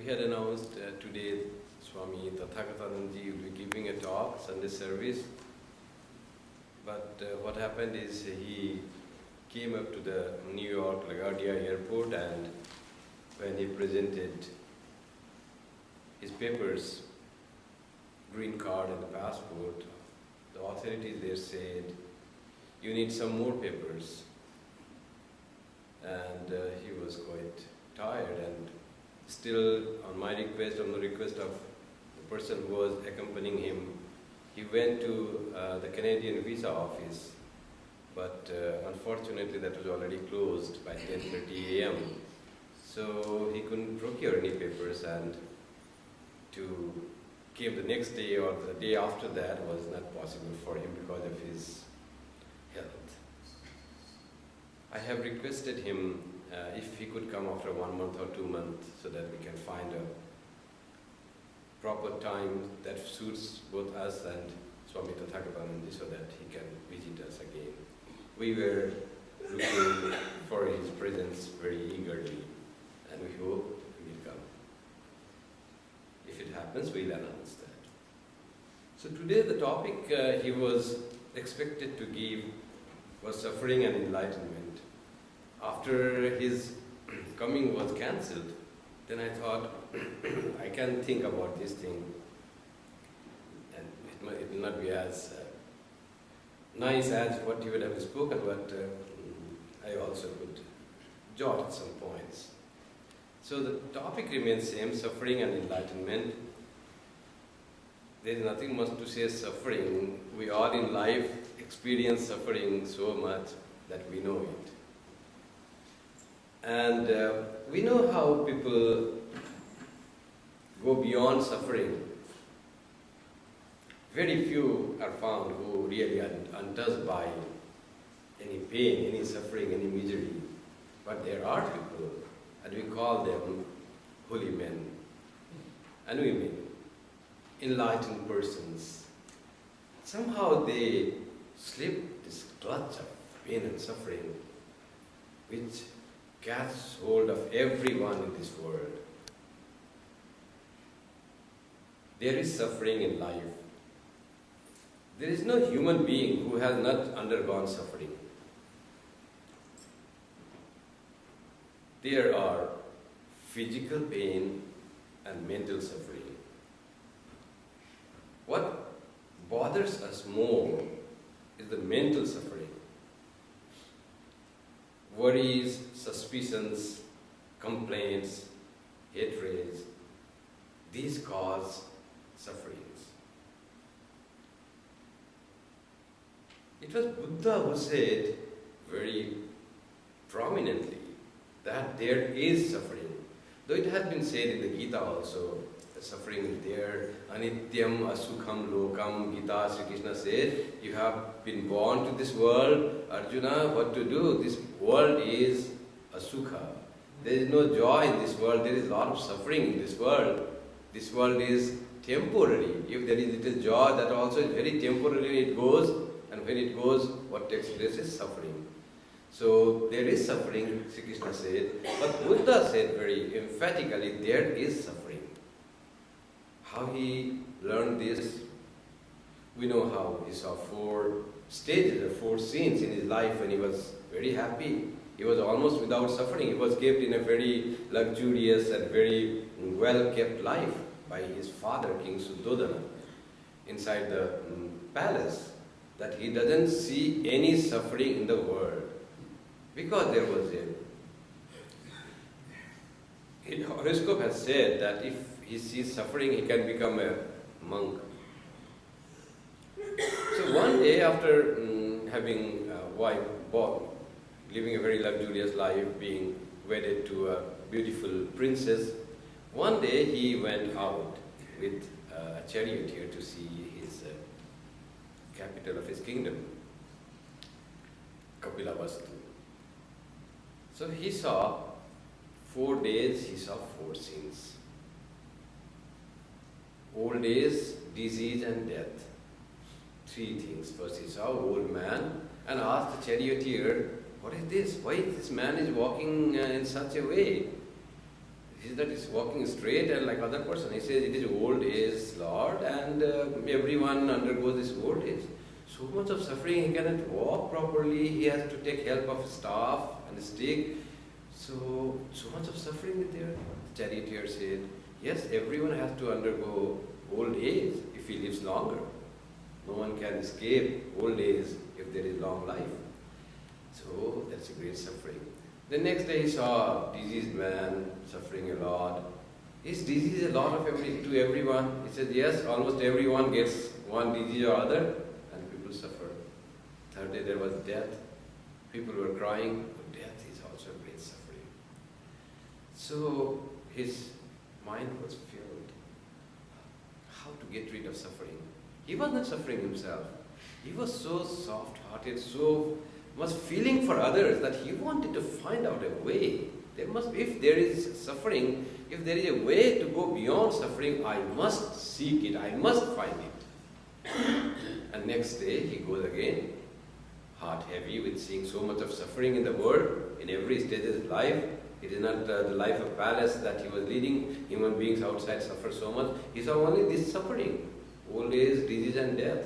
We had announced today Swami Tathagatananji will be giving a talk, Sunday service. But what happened is he came up to the New York LaGuardia airport, and when he presented his papers, green card and the passport, the authorities there said, you need some more papers. And he was quite tired, and still on my request, on the request of the person who was accompanying him, he went to the Canadian visa office, but unfortunately that was already closed by 10:30 a.m. So he couldn't procure any papers, and to came the next day or the day after that was not possible for him because of his health. I have requested him if he could come after 1 month or 2 months so that we can find a proper time that suits both us and Swami Tathagatananji so that he can visit us again. We were looking for his presence very eagerly, and we hope he will come. If it happens, we'll announce that. So today the topic he was expected to give was suffering and enlightenment. After his coming was cancelled, then I thought, I can think about this thing, and it will not be as nice as what you would have spoken, but I also could jot some points. So the topic remains same, suffering and enlightenment. There is nothing much to say suffering. We all in life experience suffering so much that we know it. And we know how people go beyond suffering. Very few are found who really are untouched by any pain, any suffering, any misery. But there are people, and we call them holy men and women, enlightened persons. Somehow they slip this clutch of pain and suffering which catches hold of everyone in this world. There is suffering in life. There is no human being who has not undergone suffering. There are physical pain and mental suffering. What bothers us more is the mental suffering. Worries, suspicions, complaints, hatreds, these cause sufferings. It was Buddha who said very prominently that there is suffering. Though it has been said in the Gita also, that suffering is there. Anityam asukham lokam, Gita, Sri Krishna said, you have been born to this world, Arjuna, what to do? This world is asukha. There is no joy in this world, there is a lot of suffering in this world. This world is temporary. If there is little joy, that also is very temporary, it goes, and when it goes, what takes place is suffering. So there is suffering, Sri Krishna said, but Buddha said very emphatically, there is suffering. How he learned this, we know how he saw 4 stages or 4 scenes in his life when he was very happy. He was almost without suffering. He was kept in a very luxurious and very well-kept life by his father, King Suddhodana, inside the palace, that he doesn't see any suffering in the world. Because there was a horoscope has said that if he sees suffering, he can become a monk. So one day after having a wife, living a very luxurious life, being wedded to a beautiful princess, one day he went out with a charioteer to see his capital of his kingdom, Kapilavastu. So he saw 4 days, he saw 4 scenes. Old age, disease and death. 3 things. First he saw an old man and asked the charioteer, what is this? Why this man is walking in such a way? He says that it's walking straight and like other person. He says it is old age, Lord, and everyone undergoes this old age. So much of suffering, he cannot walk properly, he has to take help of staff and a stick. So much of suffering is there. The charioteer said, yes, everyone has to undergo old age if he lives longer. No one can escape old age if there is long life. So that's a great suffering. The next day he saw a diseased man suffering a lot. Is disease a lot of to everyone? He said, yes, almost everyone gets one disease or other, and people suffer. Third day there was death. People were crying. Oh, death is also a great suffering. So his mind was filled. How to get rid of suffering? He was not suffering himself. He was so soft-hearted, so much feeling for others that he wanted to find out a way. There must be, if there is suffering, if there is a way to go beyond suffering, I must seek it, I must find it. And next day he goes again, heart heavy with seeing so much of suffering in the world, in every stage of his life. It is not the life of palace that he was leading. Human beings outside suffer so much. He saw only this suffering, old age, disease and death.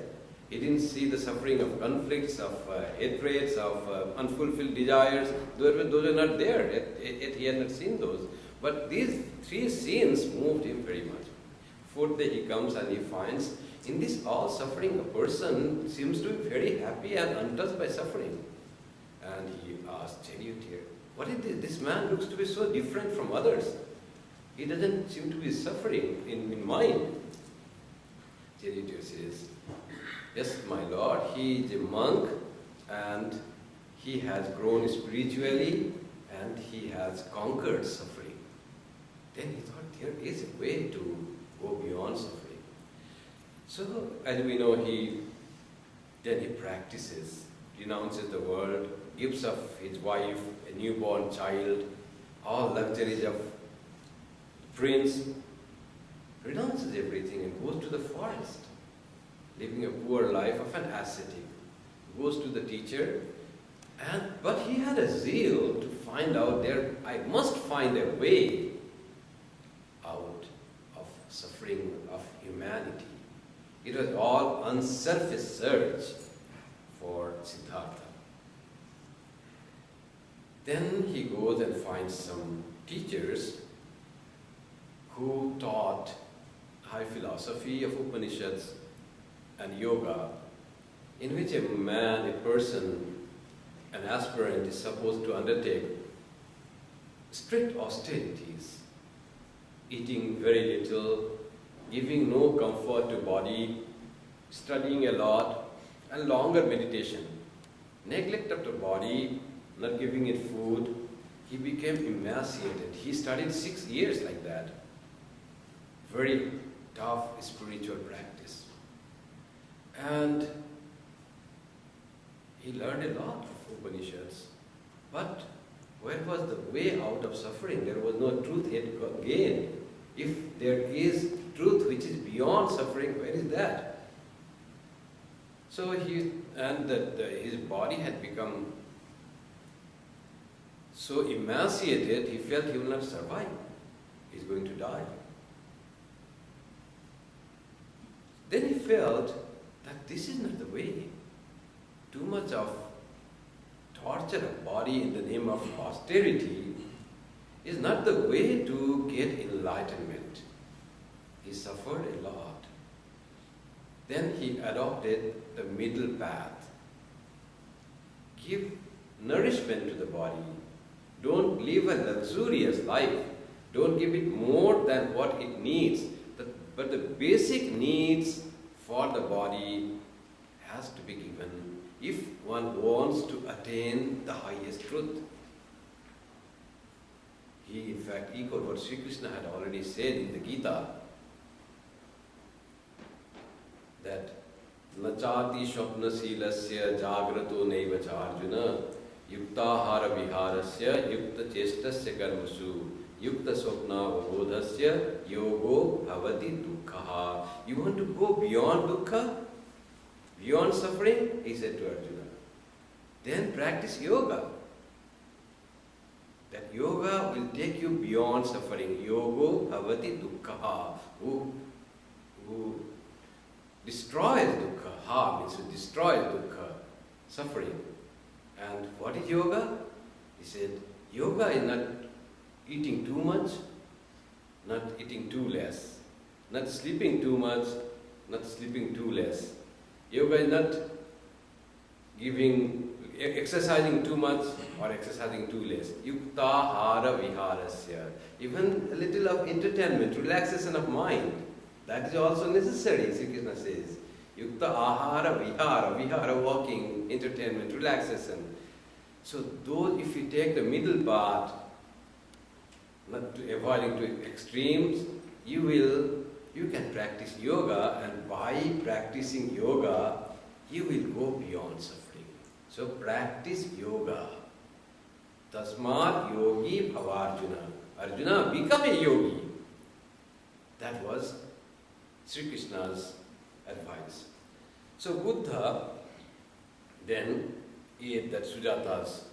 He didn't see the suffering of conflicts, of hatreds, of unfulfilled desires. Those are not there. Yet he had not seen those. But these three scenes moved him very much. Fourth day he comes and he finds in this all suffering, a person seems to be very happy and untouched by suffering. And he asked charioteer, what is this? This man looks to be so different from others. He doesn't seem to be suffering in mind. Charioteer says, yes, my lord, he is a monk and he has grown spiritually and he has conquered suffering. Then he thought there is a way to go beyond suffering. So, as we know, then he practices, renounces the world, gives up his wife, a newborn child, all luxuries of prince, renounces everything and goes to the forest, living a poor life of an ascetic, goes to the teacher, but he had a zeal to find out I must find a way out of suffering of humanity. It was all unselfish search for Siddhartha. Then he goes and finds some teachers who taught high philosophy of Upanishads and yoga, in which a man, a person, an aspirant is supposed to undertake strict austerities, eating very little, giving no comfort to body, studying a lot, and longer meditation. Neglect of the body, not giving it food, he became emaciated. He studied 6 years like that. Very tough spiritual practice. And he learned a lot of Upanishads. But where was the way out of suffering? There was no truth yet gained. If there is truth which is beyond suffering, where is that? So his body had become so emaciated, he felt he will not survive. He is going to die. Then he felt that this is not the way. Too much of torture of body in the name of austerity is not the way to get enlightenment. He suffered a lot. Then he adopted the middle path. Give nourishment to the body. Don't live a luxurious life. Don't give it more than what it needs. But the basic needs for the body has to be given if one wants to attain the highest truth. He in fact echoed what Sri Krishna had already said in the Gita, that Nachati Shwapna Silasya Jagrato Neva Arjuna Yuktahara Viharasya Yukta Chestasya Karmasu Yukta Swapna Vabodhasya Yogo Bhavati Dukkha. You want to go beyond dukkha? Beyond suffering? He said to Arjuna. Then practice yoga. That yoga will take you beyond suffering. Yogo bhavati dukkha. Who destroys dukkha. Ha means to destroy dukkha, suffering. And what is yoga? He said, yoga is not eating too much, not eating too less, not sleeping too much, not sleeping too less. Yoga is not exercising too much or exercising too less. Yukta hara viharasya. Even a little of entertainment, relaxation of mind, that is also necessary, Sri Krishna says. Yukta ahara vihara, walking, entertainment, relaxation. So those, if you take the middle path, not to avoiding to extremes, you can practice yoga, and by practicing yoga, you will go beyond suffering. So practice yoga. Tasmat yogi bhavarjuna. Arjuna, become a yogi. That was Sri Krishna's advice. So Buddha then ate that Sujata's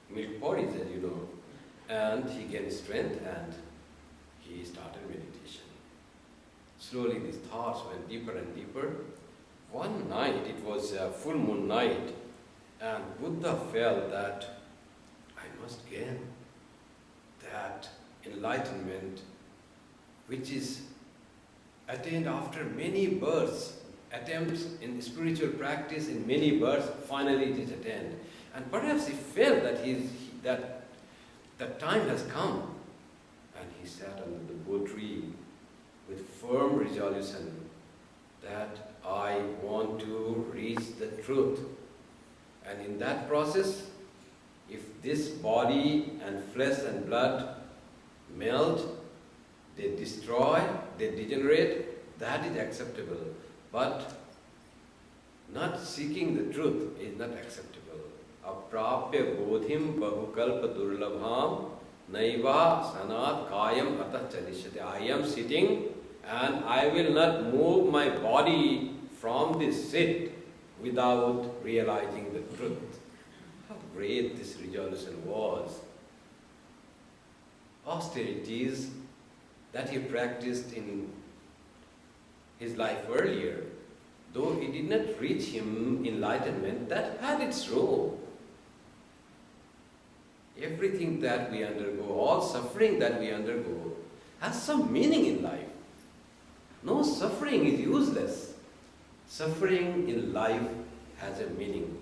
milk porridge, as you know, and he gained strength and he started meditation. Slowly these thoughts went deeper and deeper. One night, it was a full moon night, and Buddha felt that I must gain that enlightenment which is attained after many births, attempts in spiritual practice in many births, finally it is attained. And perhaps he felt that that time has come, and he sat under the Bo tree with firm resolution that I want to reach the truth. And in that process, if this body and flesh and blood melt, they destroy, they degenerate, that is acceptable. But not seeking the truth is not acceptable. Aprapya bodhim bahukalpa durlabham naiva sanat kayam atah chalishyate. I am sitting and I will not move my body from this sit without realizing the truth. How great this resolution was. Austerities that he practiced in his life earlier, though he did not reach him enlightenment, that had its role. Everything that we undergo, all suffering that we undergo, has some meaning in life. No suffering is useless. Suffering in life has a meaning.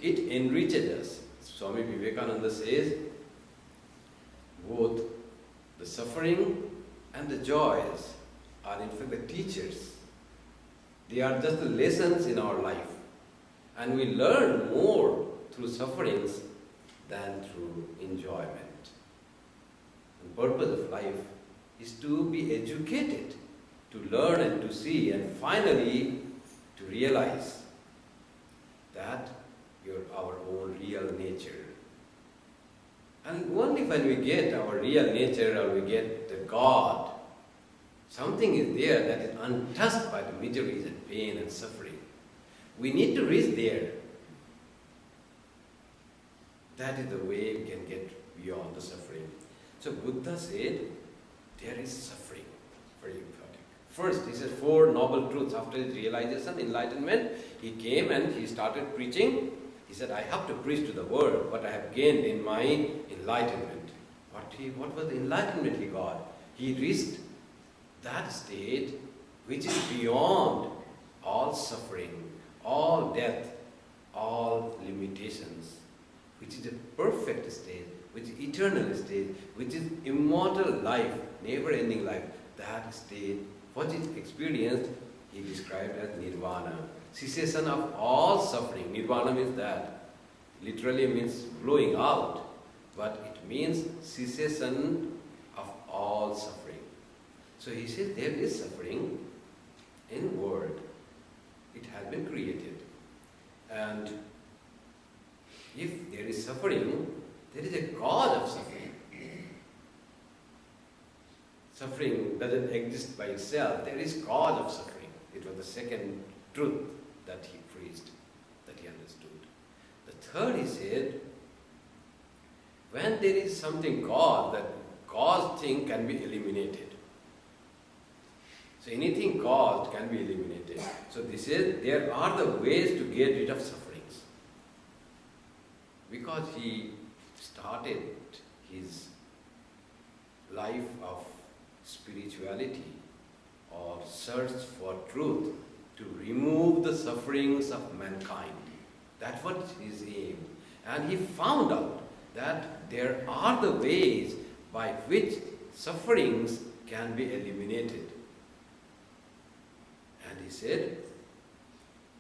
It enriches us. Swami Vivekananda says, both the suffering and the joys are in fact the teachers. They are just the lessons in our life. And we learn more through sufferings than through enjoyment. The purpose of life is to be educated, to learn and to see, and finally to realize that you're our own real nature. And only when we get our real nature, or we get the God, something is there that is untouched by the miseries and pain and suffering. We need to reach there. That is the way we can get beyond the suffering. So Buddha said, there is suffering. Very important. First, he said 4 noble truths. After his realization, enlightenment, he came and he started preaching. He said, I have to preach to the world what I have gained in my enlightenment. What was the enlightenment he got? He reached that state which is beyond all suffering, all death, all limitations, which is a perfect state, which is eternal state, which is immortal life, never-ending life. That state, what is experienced, he described as nirvana, cessation of all suffering. Nirvana means that, literally means blowing out, but it means cessation of all suffering. So he said there is suffering in world. It has been created. And if there is suffering, there is a cause of suffering. Suffering doesn't exist by itself. There is cause of suffering. It was the second truth that he preached, that he understood. The third, he said, when there is something cause, that caused thing can be eliminated. So anything caused can be eliminated. So this is, there are the ways to get rid of sufferings. Because he started his life of spirituality or search for truth to remove the sufferings of mankind. That was his aim. And he found out that there are the ways by which sufferings can be eliminated. And he said,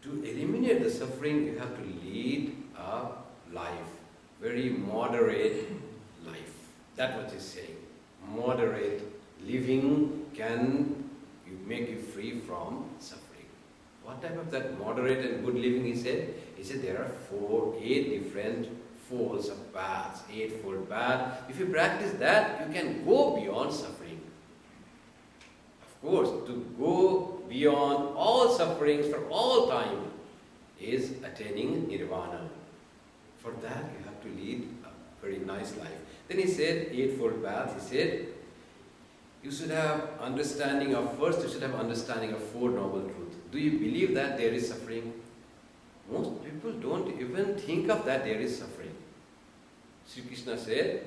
to eliminate the suffering, you have to lead a life, very moderate life. That's what he's saying. Moderate living can make you free from suffering. What type of that moderate and good living, he said? He said there are 8 different folds of paths, 8-fold path. If you practice that, you can go beyond suffering. Of course, to go beyond all sufferings for all time is attaining nirvana. For that, you have to lead a very nice life. Then he said, 8-fold path, he said, you should have understanding of, first you should have understanding of 4 noble truths. Do you believe that there is suffering? Most people don't even think of that there is suffering. Sri Krishna said,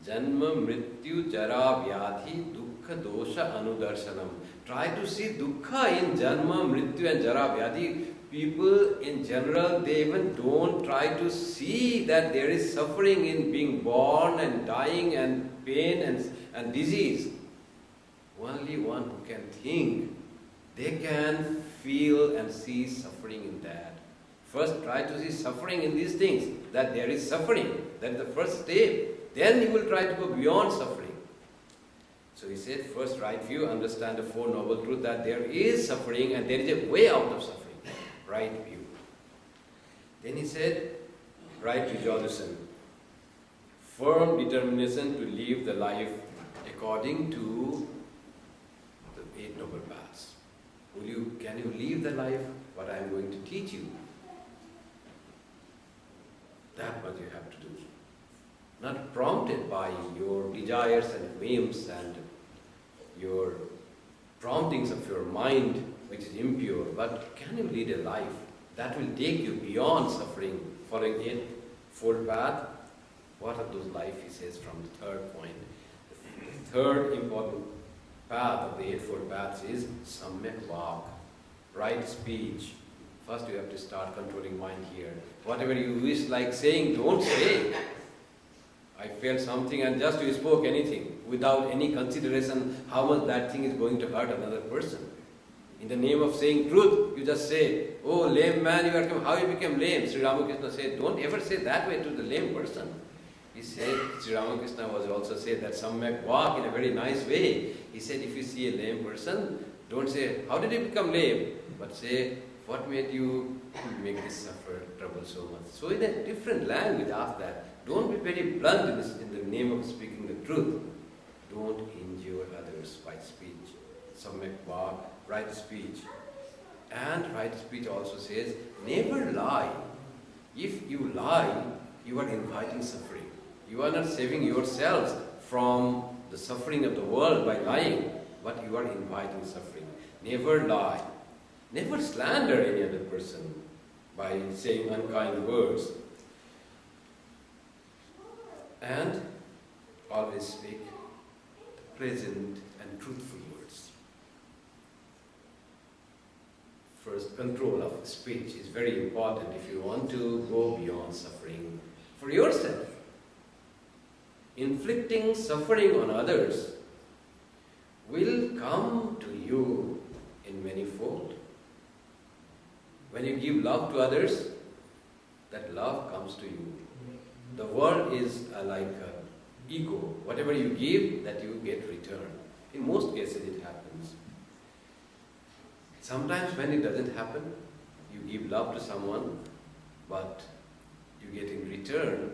Janma mrityu jara vyadhi dukkha dosha anudarshanam. Try to see dukkha in janma, mrityu and jara vyadhi. People in general, they even don't try to see that there is suffering in being born and dying and pain and disease. Only one who can think, they can feel and see suffering in that. First try to see suffering in these things, that there is suffering. That is the first step. Then you will try to go beyond suffering. So he said, first right view, understand the 4 noble truths, that there is suffering and there is a way out of suffering. Right view. Then he said, right resolution. Firm determination to live the life according to the 8 noble paths. Can you live the life what I am going to teach you? That's what you have to do. Not prompted by your desires and whims and your promptings of your mind, which is impure, but can you lead a life that will take you beyond suffering, following 8-fold path? What are those life, he says, from the 3rd point. The 3rd important path of the 8-fold paths is samyak vak, right speech. First you have to start controlling mind here. Whatever you wish like saying, don't say. I felt something and just you spoke anything without any consideration how much that thing is going to hurt another person. In the name of saying truth, you just say, oh lame man, you are how you became lame? Sri Ramakrishna said, don't ever say that way to the lame person. He said, Sri Ramakrishna was also said that samyak vak in a very nice way. He said, if you see a lame person, don't say, how did you become lame? But say, what made you make this suffer trouble so much? So in a different language, ask that. Don't be very blunt in the name of speaking the truth. Don't injure others by speech. Samyak vak, right speech. And right speech also says, never lie. If you lie, you are inviting suffering. You are not saving yourselves from the suffering of the world by lying, but you are inviting suffering. Never lie. Never slander any other person by saying unkind words. And always speak pleasant and truthful words. First, control of speech is very important if you want to go beyond suffering for yourself. Inflicting suffering on others will come to you in manifold. When you give love to others, that love comes to you. The world is like an ego. Whatever you give, that you get return. In most cases it happens. Sometimes when it doesn't happen, you give love to someone, but you get in return,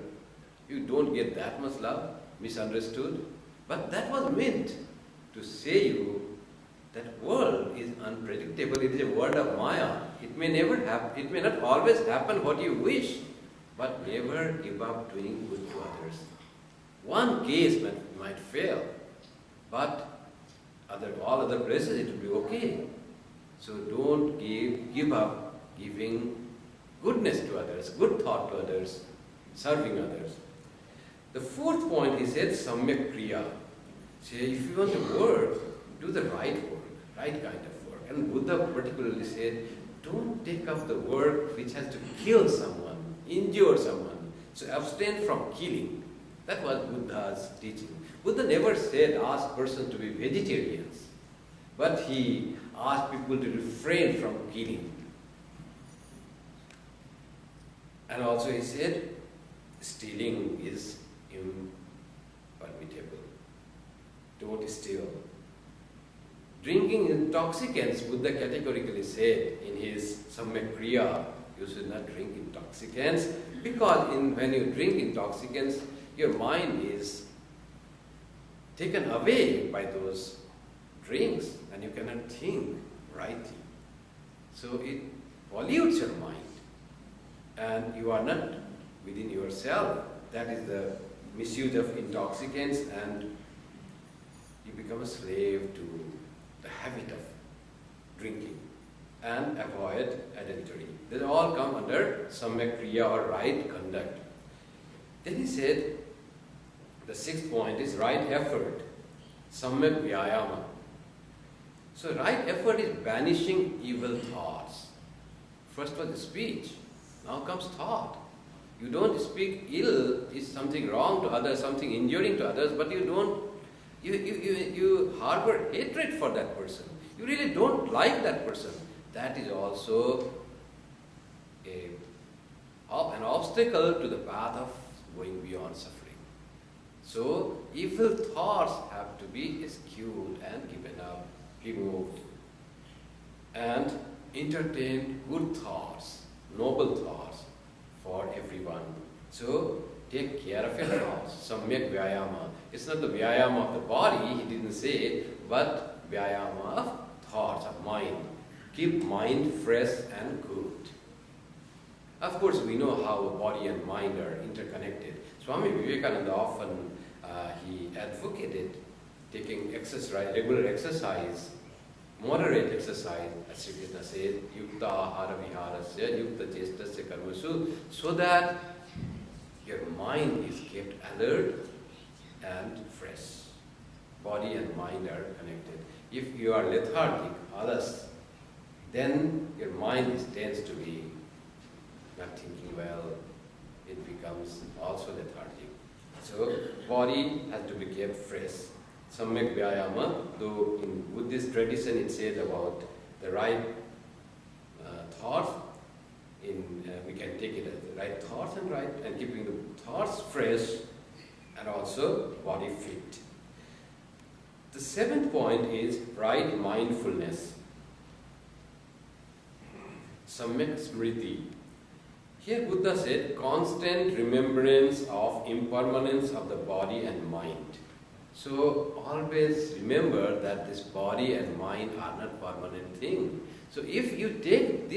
you don't get that much love, misunderstood. But that was meant to say you that world is unpredictable. It is a world of Maya. It may never happen. It may not always happen what you wish, but never give up doing good to others. One case might fail, but all other places it will be okay. So don't give up giving goodness to others, good thought to others, serving others. The fourth point he said, Samyak Kriya. Say, if you want to work, do the right work, right kind of work. And Buddha particularly said, don't take up the work which has to kill someone, injure someone. So abstain from killing. That was Buddha's teaching. Buddha never said ask persons to be vegetarians, but he asked people to refrain from killing. And also he said, stealing is impermissible. Don't steal. Drinking intoxicants, Buddha categorically said in his Samyak Kriya, you should not drink intoxicants, because when you drink intoxicants, your mind is taken away by those drinks and you cannot think rightly. So it pollutes your mind and you are not within yourself. That is the misuse of intoxicants, and you become a slave to the habit of drinking, and avoid adultery. They all come under Samyak Kriya or right conduct. Then he said, the sixth point is right effort, Samyak Vyayama. So right effort is banishing evil thoughts. First was speech, now comes thought. You don't speak ill, is something wrong to others, something injuring to others, but you harbor hatred for that person. You really don't like that person. That is also an obstacle to the path of going beyond suffering. So evil thoughts have to be eschewed and given up, removed, and entertain good thoughts, noble thoughts for everyone. So take care of your thoughts. Samyak Vyayama. It's not the Vyayama of the body, he didn't say, but Vyayama of thoughts, of mind. Keep mind fresh and good. Of course, we know how body and mind are interconnected. Swami Vivekananda often he advocated taking regular exercise, moderate exercise, as Sri Krishna said, yukta ahara viharasya, yukta chestasya karmasu, so that your mind is kept alert and fresh. Body and mind are connected. If you are lethargic, alas, then your mind tends to be not thinking well, it becomes also lethargic. So, body has to be kept fresh. Samyak Vyayama, though in Buddhist tradition it says about the right thoughts, we can take it as the right thoughts and keeping the thoughts fresh and also body fit. The seventh point is right mindfulness. Samyak Smriti. Here Buddha said constant remembrance of impermanence of the body and mind. So always remember that this body and mind are not permanent things. So if you take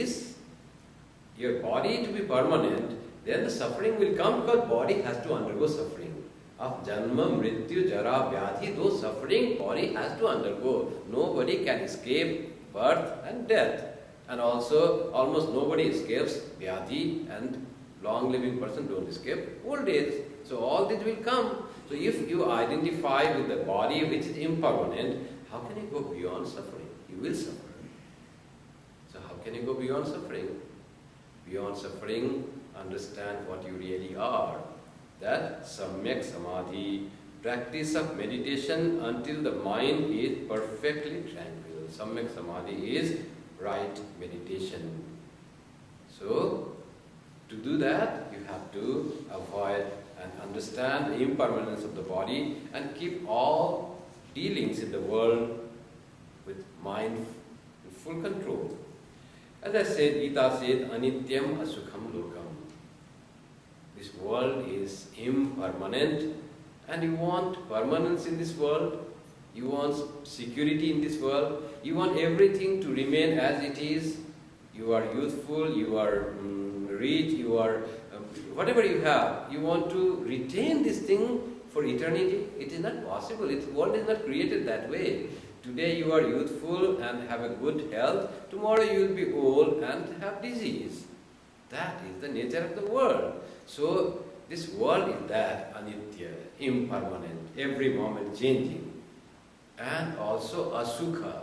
your body to be permanent, then the suffering will come because body has to undergo suffering. Of Janma, Mrityu, Jara, Vyadhi, those suffering body has to undergo. Nobody can escape birth and death. And also almost nobody escapes Vyadhi, and long-living person don't escape old age. So all this will come. So if you identify with the body which is impermanent, how can you go beyond suffering? You will suffer. So how can you go beyond suffering? Beyond suffering, understand what you really are. That Samyak Samadhi, practice of meditation until the mind is perfectly tranquil. Samyak Samadhi is right meditation. So, to do that, you have to avoid and understand the impermanence of the body and keep all dealings in the world with mind in full control. As I said, Gita said, Anityam Asukham Lokam. This world is impermanent, and you want permanence in this world, you want security in this world, you want everything to remain as it is. You are youthful, you are rich, you are whatever you have, you want to retain this thing for eternity. It is not possible. The world is not created that way. Today you are youthful and have a good health. Tomorrow you will be old and have disease. That is the nature of the world. So this world is that, anitya, impermanent, every moment changing. And also asukha.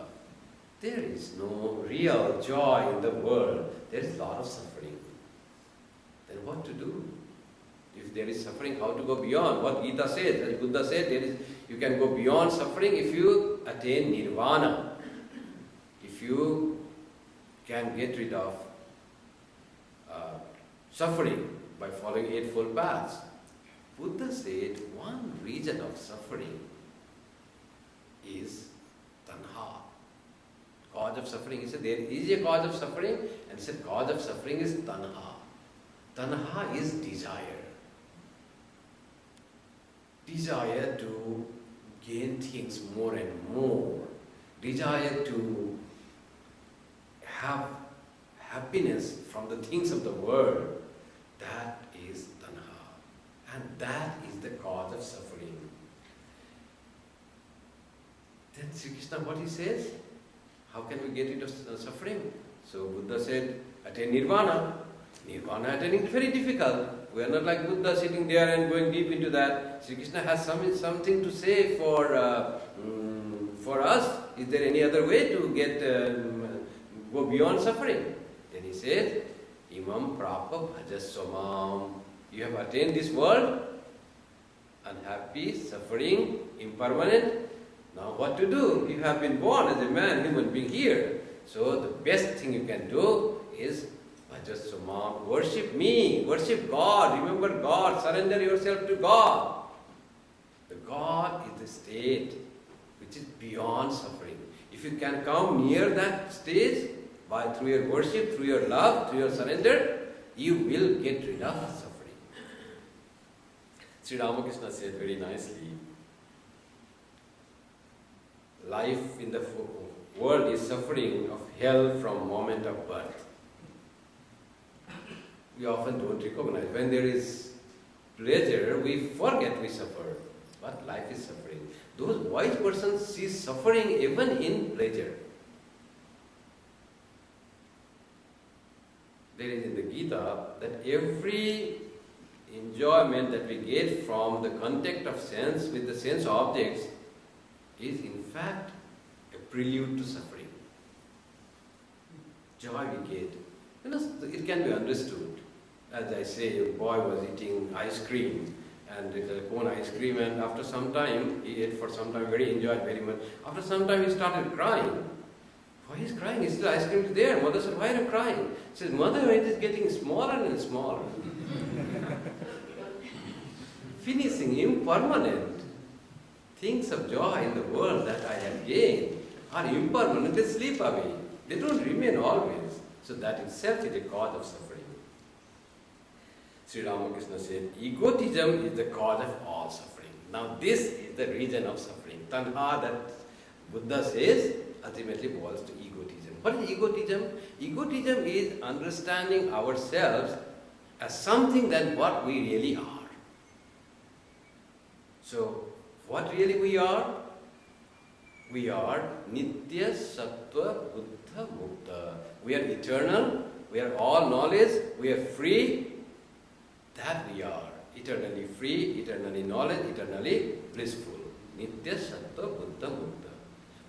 There is no real joy in the world. There is a lot of suffering. Then what to do? If there is suffering, how to go beyond? What Gita says, as Buddha said, you can go beyond suffering if you attain nirvana. If you can get rid of suffering by following Eightfold Paths. Buddha said one reason of suffering is tanha. Cause of suffering, he said there is a cause of suffering, and he said cause of suffering is tanha. Tanha is desire. Desire to gain things more and more. Desire to have happiness from the things of the world. That is tanha. And that is the cause of suffering. Then Sri Krishna, what he says? How can we get rid of suffering? So Buddha said, attain nirvana. Nirvana attaining is very difficult. We are not like Buddha sitting there and going deep into that. Sri Krishna has something to say for us. Is there any other way to go beyond suffering? Then he said, Imam prapa bhajaswamam. You have attained this world, unhappy, suffering, impermanent. Now what to do? You have been born as a man, human being here. So the best thing you can do is bhajaswamam. Worship me, worship God, remember God, surrender yourself to God. The God is the state which is beyond suffering. If you can come near that stage, through your worship, through your love, through your surrender, you will get rid of suffering. Sri Ramakrishna said very nicely, life in the world is suffering of hell from moment of birth. We often don't recognize. When there is pleasure, we forget we suffer. But life is suffering. Those wise persons see suffering even in pleasure. There is in the Gita that every enjoyment that we get from the contact of sense with the sense objects is in fact a prelude to suffering. Joy we get. It can be understood. As I say, a boy was eating ice cream, and it was a cone ice cream, and after some time, he ate for some time, enjoyed very much. After some time, he started crying. Why is crying? Is the ice cream there? Mother said, why are you crying? He says, Mother, it is getting smaller and smaller. Finishing, impermanent. Things of joy in the world that I have gained are impermanent, they slip away. They don't remain always. So that itself is a cause of suffering. Sri Ramakrishna said, egotism is the cause of all suffering. Now this is the reason of suffering. Tanha that Buddha says ultimately boils to egotism. What is egotism? Egotism is understanding ourselves as something than what we really are. So, what really we are? We are Nitya, Sattva, Buddha, Mukta. We are eternal, we are all knowledge, we are free. That we are. Eternally free, eternally knowledge, eternally blissful. Nitya, Sattva, Buddha, Mukta.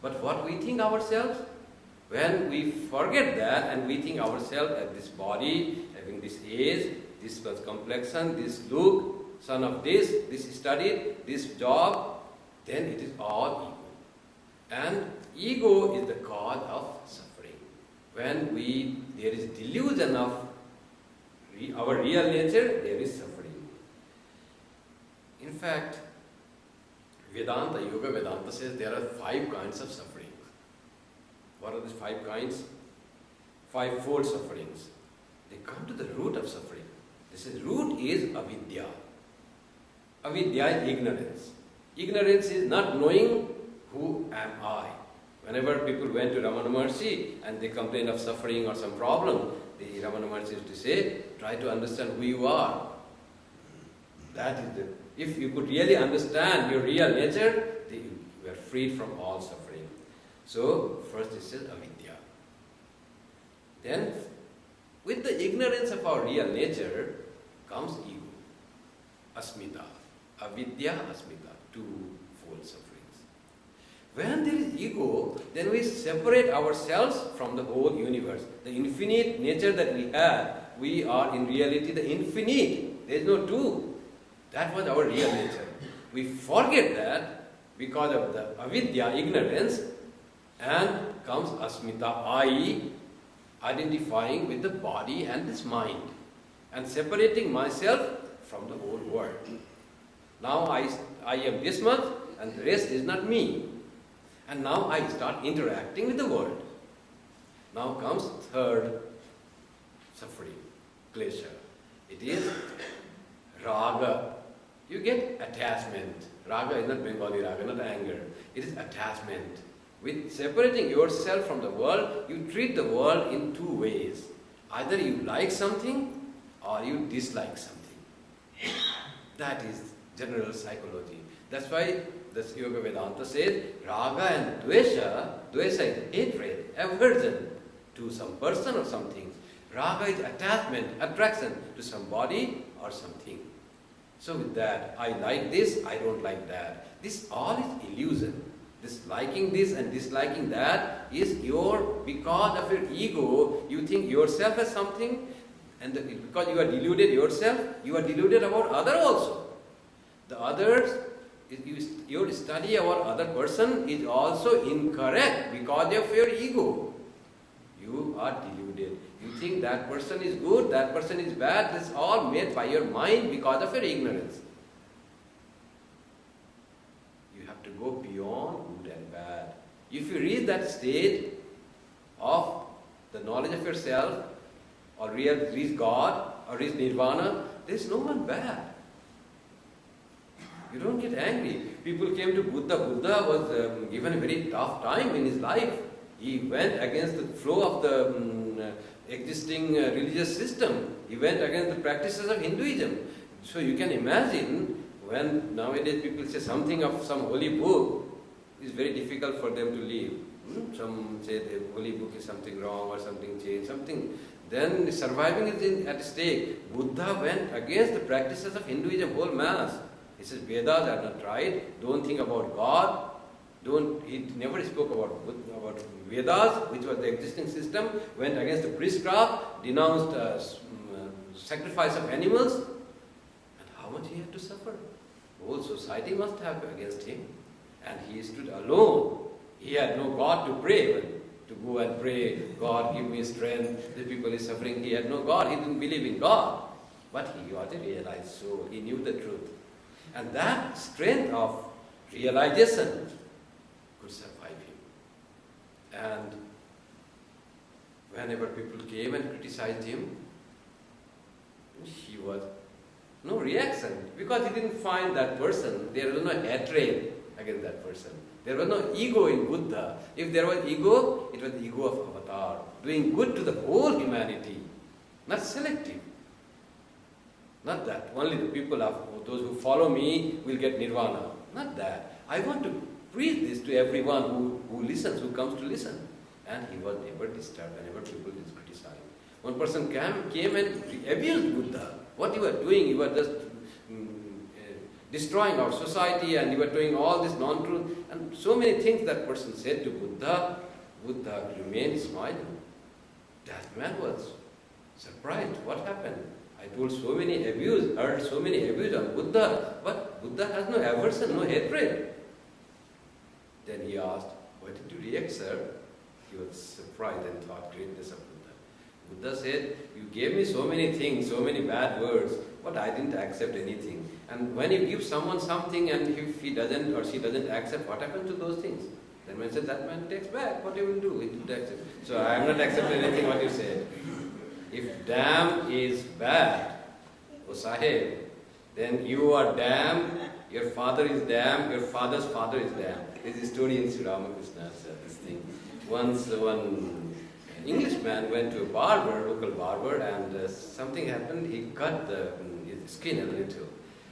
But what we think ourselves? When we forget that and we think ourselves as this body, having this age, this complexion, this look, son of this studied, this job, then it is all ego. And ego is the cause of suffering. When there is delusion of our real nature, there is suffering. In fact, Yoga Vedanta says there are 5 kinds of suffering. What are these 5 kinds? 5-fold sufferings. They come to the root of suffering. This is root is avidya. Avidya is ignorance. Ignorance is not knowing who am I. Whenever people went to Ramana Maharshi and they complained of suffering or some problem, the Ramana Maharshi used to say, try to understand who you are. That is the, if you could really understand your real nature, then you are freed from all suffering. So, first it says avidya. Then, with the ignorance of our real nature, comes ego. Asmita. Avidya, asmita. Twofold sufferings. When there is ego, then we separate ourselves from the whole universe. The infinite nature that we have, we are in reality the infinite. There is no two. That was our real nature. We forget that because of the avidya, ignorance, and comes asmita, I, identifying with the body and this mind, and separating myself from the whole world. Now I am this much, and the rest is not me. And now I start interacting with the world. Now comes third suffering, klesha. It is raga. You get attachment. Raga is not Bengali raga, not anger. It is attachment. With separating yourself from the world, you treat the world in two ways. Either you like something or you dislike something. That is general psychology. That's why this Yoga Vedanta says raga and dvesha. Dvesha is hatred, aversion to some person or something. Raga is attachment, attraction to somebody or something. So with that, I like this, I don't like that. This all is illusion. This liking this and disliking that is because of your ego, you think yourself as something, and because you are deluded yourself, you are deluded about other also. The others, your study about other person is also incorrect because of your ego. You are deluded. You think that person is good, that person is bad. This is all made by your mind because of your ignorance. You have to go beyond good and bad. If you reach that state of the knowledge of yourself, or reach God, or reach nirvana, there is no one bad. You don't get angry. People came to Buddha. Buddha was given a very tough time in his life. He went against the flow of the existing religious system. He went against the practices of Hinduism. So you can imagine when nowadays people say something of some holy book, it's very difficult for them to leave. Some say the holy book is something wrong or something changed, something. Then surviving is at stake. Buddha went against the practices of Hinduism, whole mass. He says Vedas are not right. Don't think about God. He never spoke about Vedas, which was the existing system. Went against the priestcraft, denounced sacrifice of animals, and how much he had to suffer. The whole society must have against him, and he stood alone. He had no God to pray, to go and pray, God give me strength, the people is suffering. He had no God, he didn't believe in God. But he was a realized soul, he knew the truth. And that strength of realization could survive him. And whenever people came and criticized him, he was no reaction, because he didn't find that person, there was no hatred against that person. There was no ego in Buddha. If there was ego, it was the ego of avatar, doing good to the whole humanity, not selective. Not that only the people of those who follow me will get nirvana. Not that. I want to preach this to everyone who listens, who comes to listen. And he was never disturbed whenever people criticized. One person came and abused Buddha. What you were doing, you were just destroying our society, and you were doing all this non-truth. And so many things that person said to Buddha. Buddha remained smiling. That man was surprised. What happened? I told so many abuse, heard so many abuse on Buddha, but Buddha has no aversion, no hatred. Then he asked, why did you react, sir? He was surprised and thought greatness of Buddha. Buddha said, you gave me so many things, so many bad words, but I didn't accept anything. And when you give someone something and if he doesn't or she doesn't accept, what happens to those things? Then man said, that man takes back, what he will do? He didn't accept. So I am not accepting anything what you said. If damn is bad, O Sahib, then you are damned, your father is damned, your father's father is damned. This is a story in Sri Ramakrishna's this thing. Once one Englishman went to a barber, local barber, and something happened, he cut his skin a little.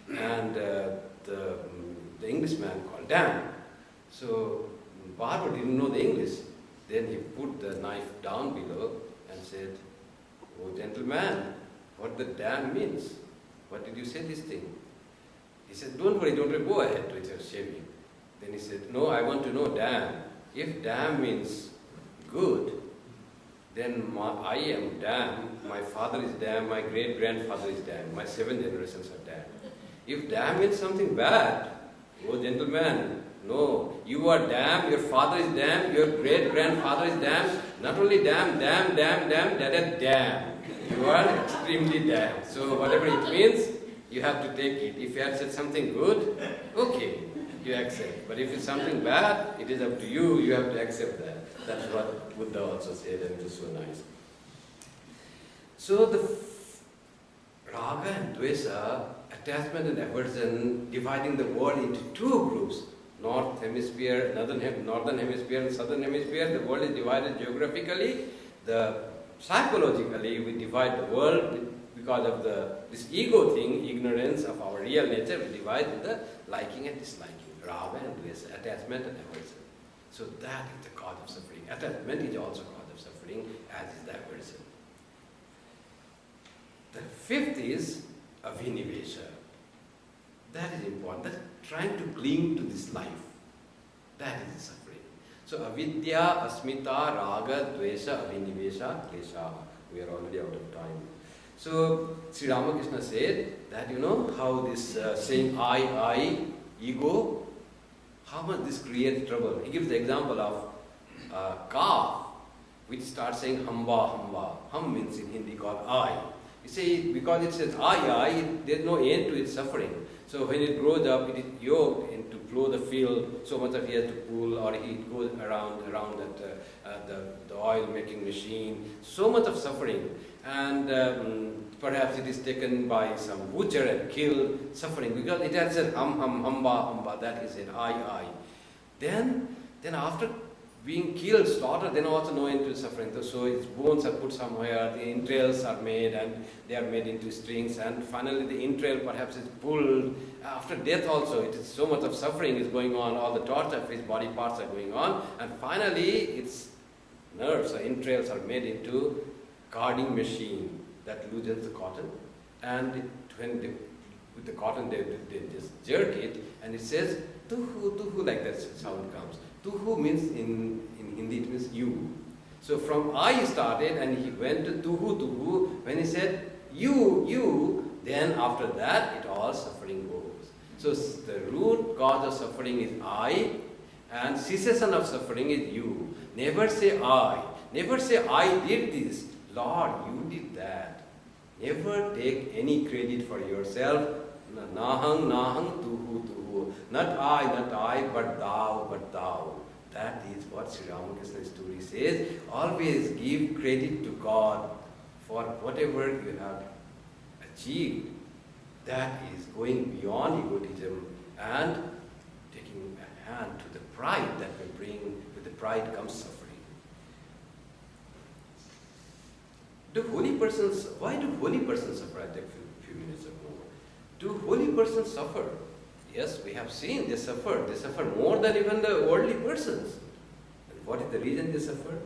and the Englishman called damn. So Barber didn't know the English. Then he put the knife down below and said, "Oh gentleman, what the damn means? What did you say this thing?" He said, don't worry, go ahead with your shaving." Then he said, "No, I want to know damn. If damn means good, then I am damn, my father is damn, my great-grandfather is damn, my 7 generations are damn. If damn means something bad, oh gentleman, no, you are damn, your father is damn, your great-grandfather is damn, not only damn, that is damn. You are extremely damn. So whatever it means, you have to take it. If you had said something good, okay, you accept. But if it's something bad, it is up to you, you have to accept that. That's what Buddha also said, and it is so nice. So the raga and dvesa, attachment and aversion, dividing the world into 2 groups, north hemisphere, northern hemisphere and southern hemisphere. The world is divided geographically. Psychologically, we divide the world because of this ego thing, ignorance of our real nature. We divide in the liking and disliking, raga and dvesa, attachment and aversion. So that is the cause of suffering. Attachment is also cause of suffering, as is the aversion. The 5th is avinivesha. That is important. That's trying to cling to this life. That is the suffering. So avidya, asmita, raga, dvesa, avinivesha, klesha. We are already out of time. So Sri Ramakrishna said that how this saying I, ego, how much this creates trouble. He gives the example of a calf which starts saying hamba, hamba. Hum means in Hindi called I. You see, because it says I, there's no end to its suffering. So when it grows up, it is yoked into plow the field, so much that he has to pull, or it goes around that the oil making machine. So much of suffering. And perhaps it is taken by some butcher and killed, suffering, because it has said hamba, that is it, I. Then after being killed, slaughtered, then also no end to suffering. So its bones are put somewhere, the entrails are made, and they are made into strings, and finally the entrail perhaps is pulled. After death also, it is so much of suffering is going on, all the torture of his body parts are going on, and finally its nerves or entrails are made into carding machine that loosens the cotton, and with the cotton they just jerk it, and it says tuhu, like that sound comes. Tuhu means in Hindi it means you. So from I started and he went to tuhu. When he said you, then after that it all suffering goes. So the root cause of suffering is I, and cessation of suffering is you. Never say I. Never say I did this. Lord, you did that. Never take any credit for yourself. Nahang, tuhu. Not I, but thou. That is what Sri Ramakrishna's story says. Always give credit to God for whatever you have achieved. That is going beyond egotism and taking a hand to the pride that will bring, with the pride comes suffering. Why do holy persons suffer? I take a few minutes ago. Do holy persons suffer? Yes, we have seen they suffer. They suffer more than even the worldly persons. And what is the reason they suffer?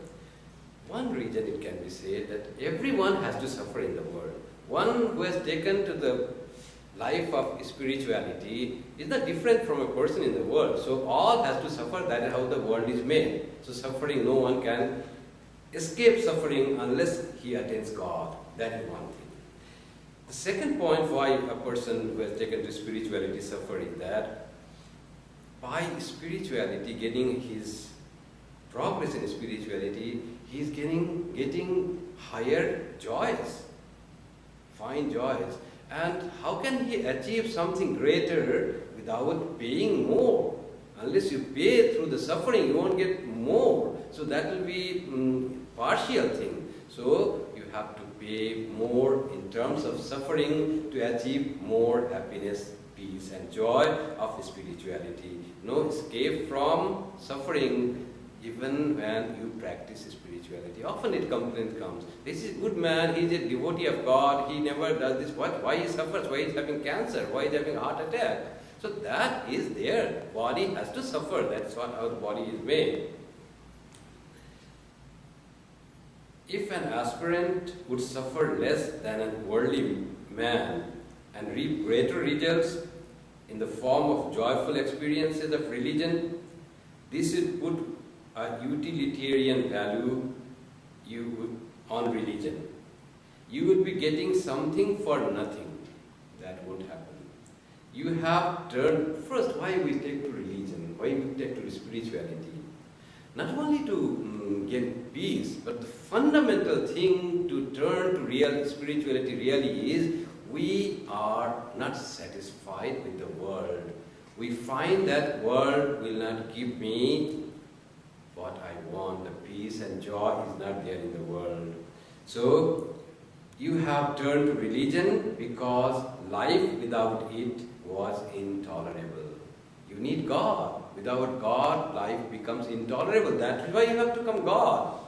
One reason it can be said that everyone has to suffer in the world. One who has taken to the life of spirituality is not different from a person in the world. So all has to suffer. That is how the world is made. So suffering, no one can escape suffering unless he attains God. That is one thing. The second point why a person who has taken to spirituality suffers is that by spirituality, getting his progress in spirituality, he is getting higher joys, fine joys. And how can he achieve something greater without paying more? Unless you pay through the suffering, you won't get more. So that will be partial thing. So you have to pay more in terms of suffering to achieve more happiness, peace and joy of spirituality. No escape from suffering even when you practice spirituality. Often it complaint comes, this is a good man, he is a devotee of God, he never does this, why he suffers, why he is having cancer, why he is having a heart attack. So that is there. Body has to suffer, that's how the body is made. If an aspirant would suffer less than a worldly man and reap greater results in the form of joyful experiences of religion, this would put a utilitarian value on religion. You would be getting something for nothing. That won't happen. You have turned, first, why we take to religion, why we take to spirituality? Not only to get peace, but the fundamental thing to turn to real spirituality really is, we are not satisfied with the world. We find that world will not give me what I want. The peace and joy is not there in the world. So, you have turned to religion because life without it was intolerable. You need God. Without God, life becomes intolerable. That is why you have to become God.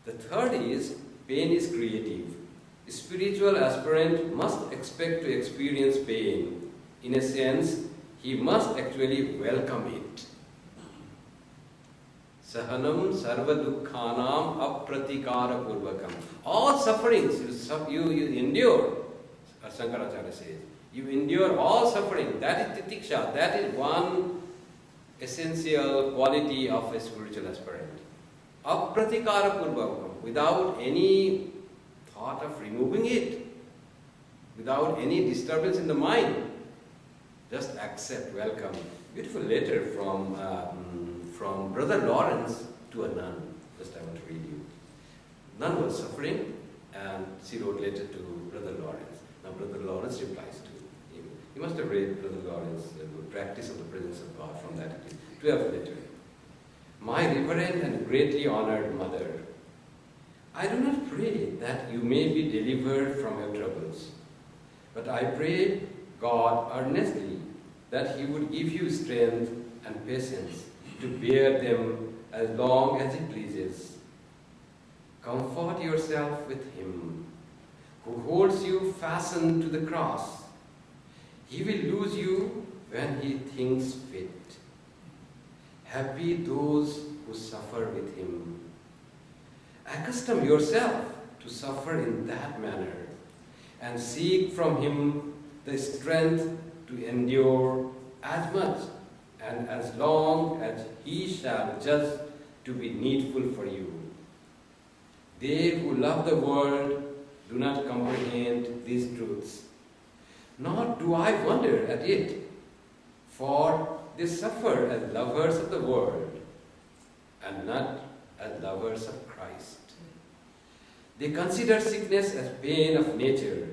The third is, pain is creative. A spiritual aspirant must expect to experience pain. In a sense, he must actually welcome it. Sahanam sarva dukkhanam apratikara purvakam. All sufferings you endure, as Shankaracharya says. You endure all suffering. That is titiksha. That is one essential quality of a spiritual aspirant. Apratikara purvakam. Without any thought of removing it. Without any disturbance in the mind. Just accept, welcome. Beautiful letter from Brother Lawrence to a nun. Just I want to read you. Nun was suffering and she wrote letter to Brother Lawrence. Now Brother Lawrence replies to him. You must have read Brother Lawrence, the practice of the presence of God from that 12th letter. My reverend and greatly honored mother, I do not pray that you may be delivered from your troubles, but I pray God earnestly that He would give you strength and patience to bear them as long as He pleases. Comfort yourself with Him who holds you fastened to the cross. He will lose you when He thinks fit. Happy those who suffer with Him. Accustom yourself to suffer in that manner and seek from Him the strength to endure as much and as long as He shall judge to be needful for you. They who love the world do not comprehend these truths, nor do I wonder at it, for they suffer as lovers of the world and not as lovers of Christ. They consider sickness as pain of nature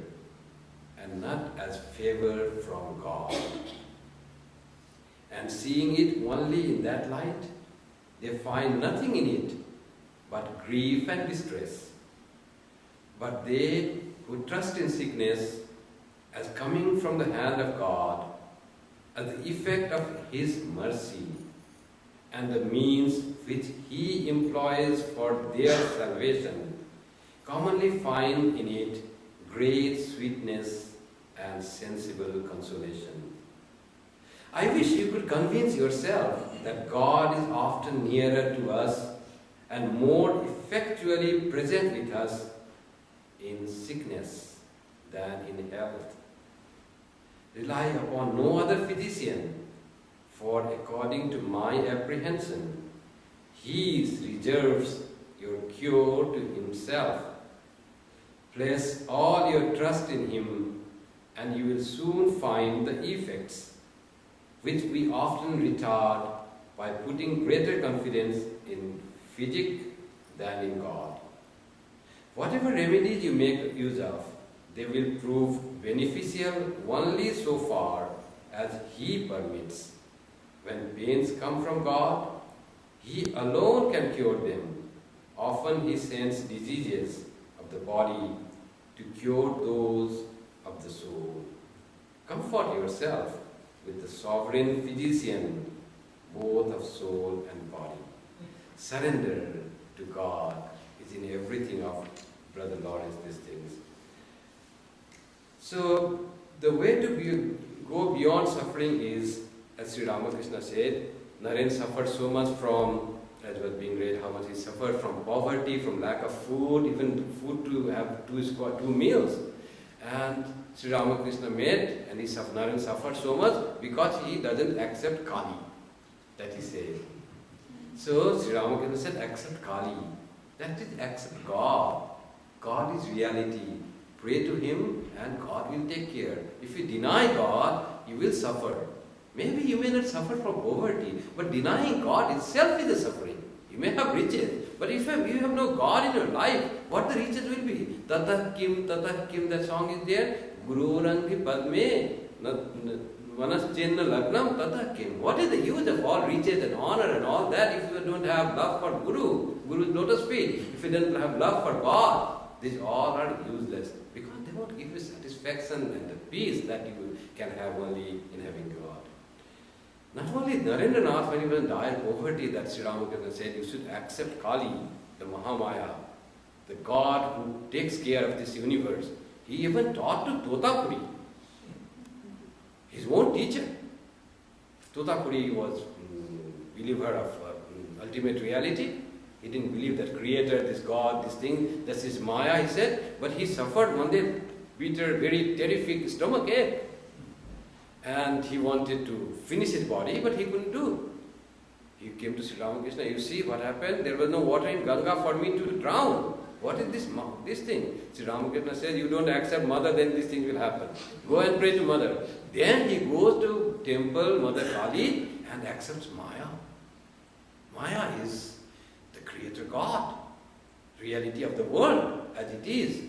and not as favor from God. And seeing it only in that light, they find nothing in it but grief and distress. But they who trust in sickness as coming from the hand of God, as the effect of His mercy and the means which He employs for their salvation, commonly find in it great sweetness and sensible consolation. I wish you could convince yourself that God is often nearer to us and more effectually present with us in sickness than in health. Rely upon no other physician, for according to my apprehension, He reserves your cure to Himself. Place all your trust in Him, and you will soon find the effects, which we often retard by putting greater confidence in physic than in God. Whatever remedies you make use of, they will prove beneficial only so far as He permits. When pains come from God, He alone can cure them. Often He sends diseases of the body to cure those of the soul. Comfort yourself with the sovereign physician both of soul and body. Surrender to God is in everything of Brother Lawrence, these things. So, the way to go beyond suffering is, as Sri Ramakrishna said, Naren suffered so much from, as was being read, how much he suffered from poverty, from lack of food, even food to have two meals. And Sri Ramakrishna met, and Naren suffered so much because he doesn't accept Kali, that he said. So Sri Ramakrishna said, accept Kali. That is, accept God. God is reality. Pray to Him and God will take care. If you deny God, you will suffer. Maybe you may not suffer from poverty, but denying God itself is a suffering. You may have riches, but if you have no God in your life, what the riches will be? Tata kim, that song is there. Guru rangi padme, manaschenna lagnam, tata kim. What is the use of all riches and honor and all that if you don't have love for Guru's lotus feet? If you don't have love for God, these all are useless because they won't give you satisfaction and the peace that you can have only in having God. Not only Narendranath, when he was in dire poverty, that Sri Ramakrishna said, you should accept Kali, the Mahamaya, the God who takes care of this universe. He even taught to Totapuri, his own teacher. Totapuri was a believer of ultimate reality. He didn't believe that Creator, this God, this thing, that's his Maya, he said. But he suffered one day bitter, very terrific stomach ache. And he wanted to finish his body, but he couldn't do. He came to Sri Ramakrishna, you see what happened? There was no water in Ganga for me to drown. What is this thing? Sri Ramakrishna says, you don't accept Mother, then this thing will happen. Go and pray to Mother. Then he goes to temple Mother Kali and accepts Maya. Maya is the Creator God, reality of the world as it is.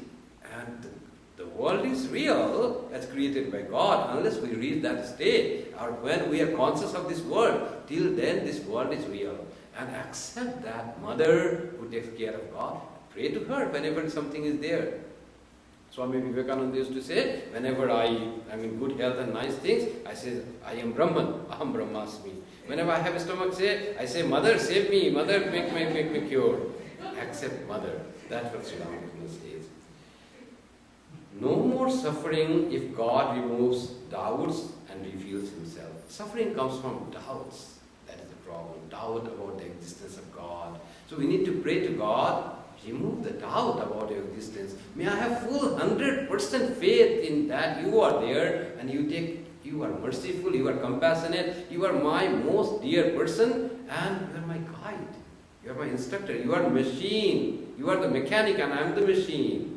And the world is real as created by God unless we reach that state or when we are conscious of this world. Till then this world is real. And accept that Mother who takes care of God. Pray to her whenever something is there. Swami Vivekananda used to say, whenever I am in good health and nice things, I say, I am Brahman, Aham Brahmasmi. Whenever I have a stomach ache, I say, Mother, save me, Mother, make me cure. Accept Mother. That's what Sri Ramakrishna says. No more suffering if God removes doubts and reveals Himself. Suffering comes from doubts. That is the problem. Doubt about the existence of God. So we need to pray to God, remove the doubt about your existence. May I have full 100% faith in that you are there and you are merciful, you are compassionate, you are my most dear person and you are my guide. You are my instructor, you are the machine. You are the mechanic and I am the machine.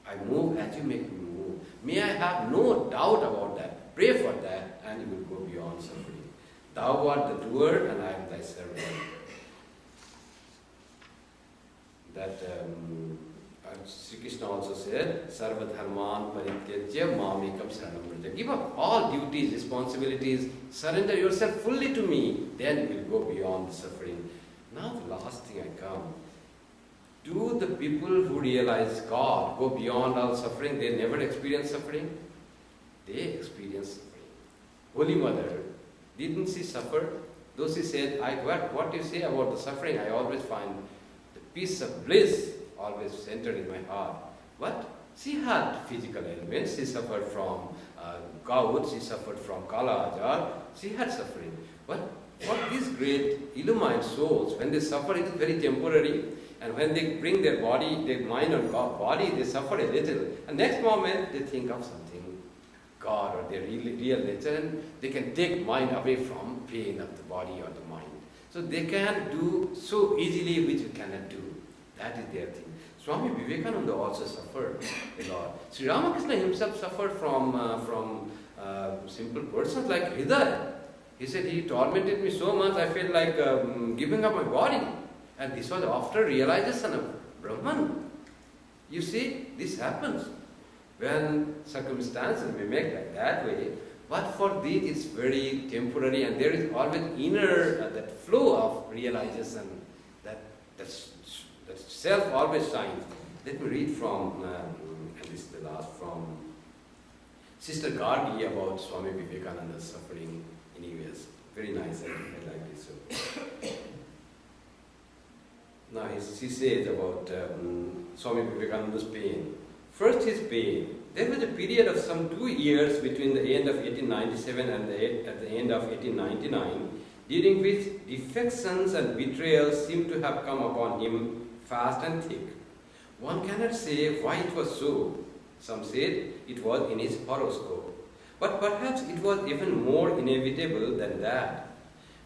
I move as you make me move. May I have no doubt about that. Pray for that and you will go beyond suffering. Thou art the doer and I am thy servant. That Sri Krishna also said, Sarva dharman parityajya mamekam saranam vraja. Give up all duties, responsibilities, surrender yourself fully to me, then you will go beyond the suffering. Now the last thing I come. Do the people who realize God go beyond all suffering? They never experience suffering? They experience suffering. Holy Mother, didn't she suffer? Though she said, what you say about the suffering, I always find the peace of bliss always centered in my heart. But she had physical ailments. She suffered from gout, she suffered from Kala Ajar, she had suffering. But for these great illumined souls, when they suffer, it is very temporary. And when they bring their body, their mind on body, they suffer a little. And next moment, they think of something, God or their real nature, and they can take mind away from pain of the body or the mind. So they can do so easily which we cannot do. That is their thing. Swami Vivekananda also suffered a lot. Sri Ramakrishna himself suffered from simple persons like Hridaya. He said, he tormented me so much, I felt like giving up my body. And this was after realization of Brahman. You see, this happens when circumstances may make like that way. But for these, it's very temporary, and there is always inner that flow of realization that self always shines. Let me read from, and this is the last, from Sister Gargi about Swami Vivekananda's suffering in US. Very nice, I like this. Now she says about Swami Vivekananda's pain. First his pain. There was a period of some 2 years between the end of 1897 and at the end of 1899, during which defections and betrayals seemed to have come upon him fast and thick. One cannot say why it was so. Some said it was in his horoscope. But perhaps it was even more inevitable than that.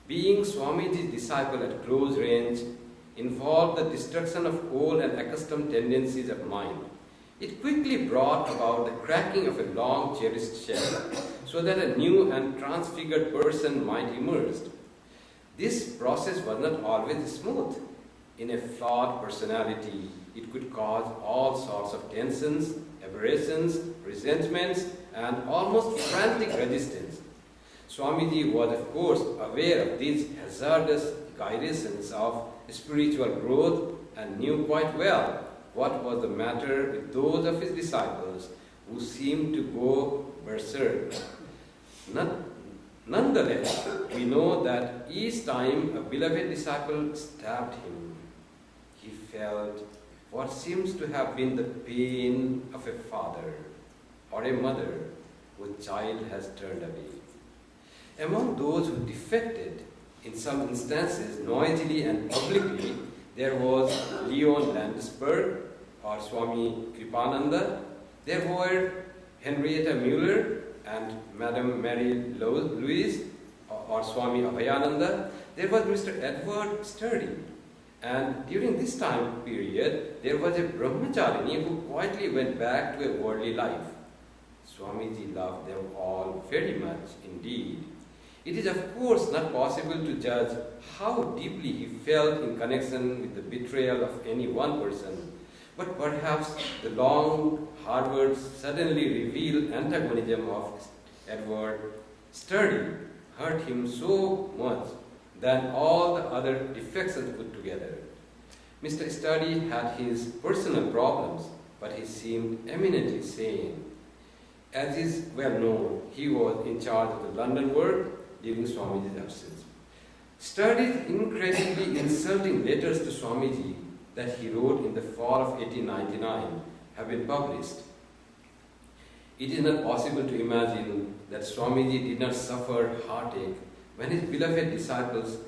Being Swamiji's disciple at close range involved the destruction of old and accustomed tendencies of mind. It quickly brought about the cracking of a long cherished shell, so that a new and transfigured person might emerge. This process was not always smooth. In a flawed personality, it could cause all sorts of tensions, aberrations, resentments, and almost frantic resistance. Swamiji was, of course, aware of these hazardous gyrations of spiritual growth and knew quite well what was the matter with those of his disciples who seemed to go berserk. Nonetheless, we know that each time a beloved disciple stabbed him, he felt what seems to have been the pain of a father or a mother whose child has turned away. Among those who defected, in some instances noisily and publicly, there was Leon Landesberg or Swami Kripananda. There were Henrietta Mueller and Madame Mary Louise or Swami Abhayananda. There was Mr. Edward Sturdy. And during this time period, there was a brahmacharini who quietly went back to a worldly life. Swamiji loved them all very much indeed. It is of course not possible to judge how deeply he felt in connection with the betrayal of any one person, but perhaps the long hard words suddenly revealed antagonism of Edward Sturdy hurt him so much than all the other defections put together. Mr. Sturdy had his personal problems, but he seemed eminently sane. As is well known, he was in charge of the London work during Swamiji's absence. Sturdy's incredibly insulting letters to Swamiji that he wrote in the fall of 1899 have been published. It is not possible to imagine that Swamiji did not suffer heartache when his beloved disciples,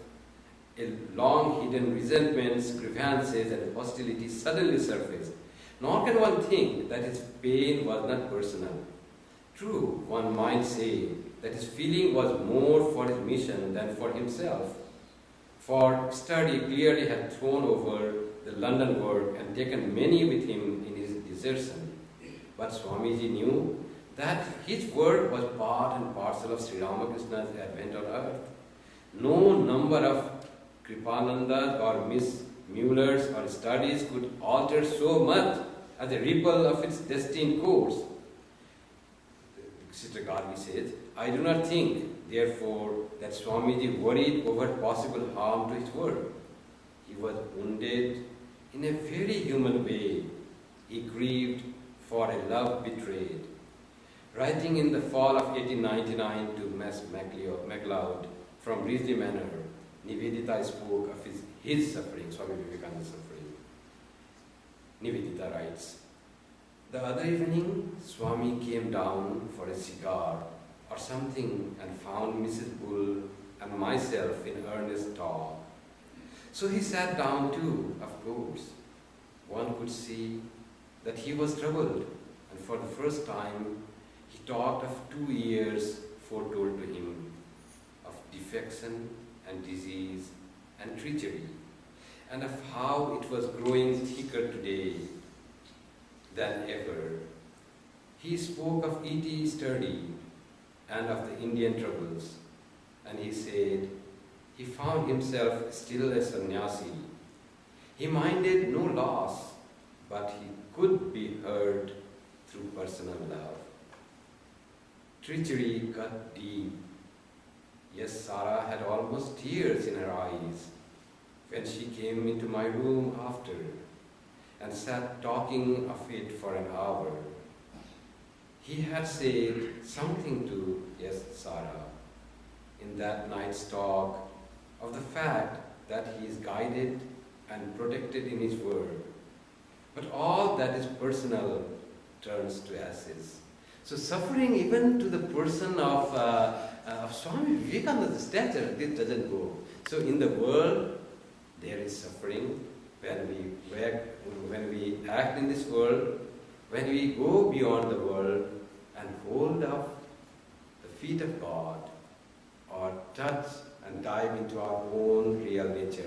a long-hidden resentments, grievances, and hostilities suddenly surfaced. Nor can one think that his pain was not personal. True, one might say that his feeling was more for his mission than for himself. For Sturdy clearly had thrown over the London work and taken many with him in his desertion. But Swamiji knew that his work was part and parcel of Sri Ramakrishna's advent on earth. No number of Kripanandas or Miss Muellers or studies could alter so much as a ripple of its destined course. Sister Gargi says, I do not think, therefore, that Swamiji worried over possible harm to his work. He was wounded in a very human way. He grieved for a love betrayed. Writing in the fall of 1899 to Miss MacLeod from Risley Manor, Nivedita spoke of his suffering, Swami Vivekananda's suffering. Nivedita writes, the other evening, Swami came down for a cigar or something and found Mrs. Bull and myself in earnest talk. So he sat down too, of course. One could see that he was troubled, and for the first time he talked of 2 years foretold to him, of defection and disease and treachery, and of how it was growing thicker today than ever. He spoke of E.T. Sturdy and of the Indian troubles, and he said he found himself still a sannyasi. He minded no loss, but he could be heard through personal love. Treachery cut deep. Yes, Sarah had almost tears in her eyes when she came into my room after and sat talking of it for an hour. He had said something to, yes, Sarah, in that night's talk of the fact that he is guided and protected in His word. But all that is personal turns to ashes. So suffering even to the person of Swami Vivekananda's stature, this doesn't go. So in the world, there is suffering. When we act in this world, when we go beyond the world and hold up the feet of God, or touch and dive into our own real nature,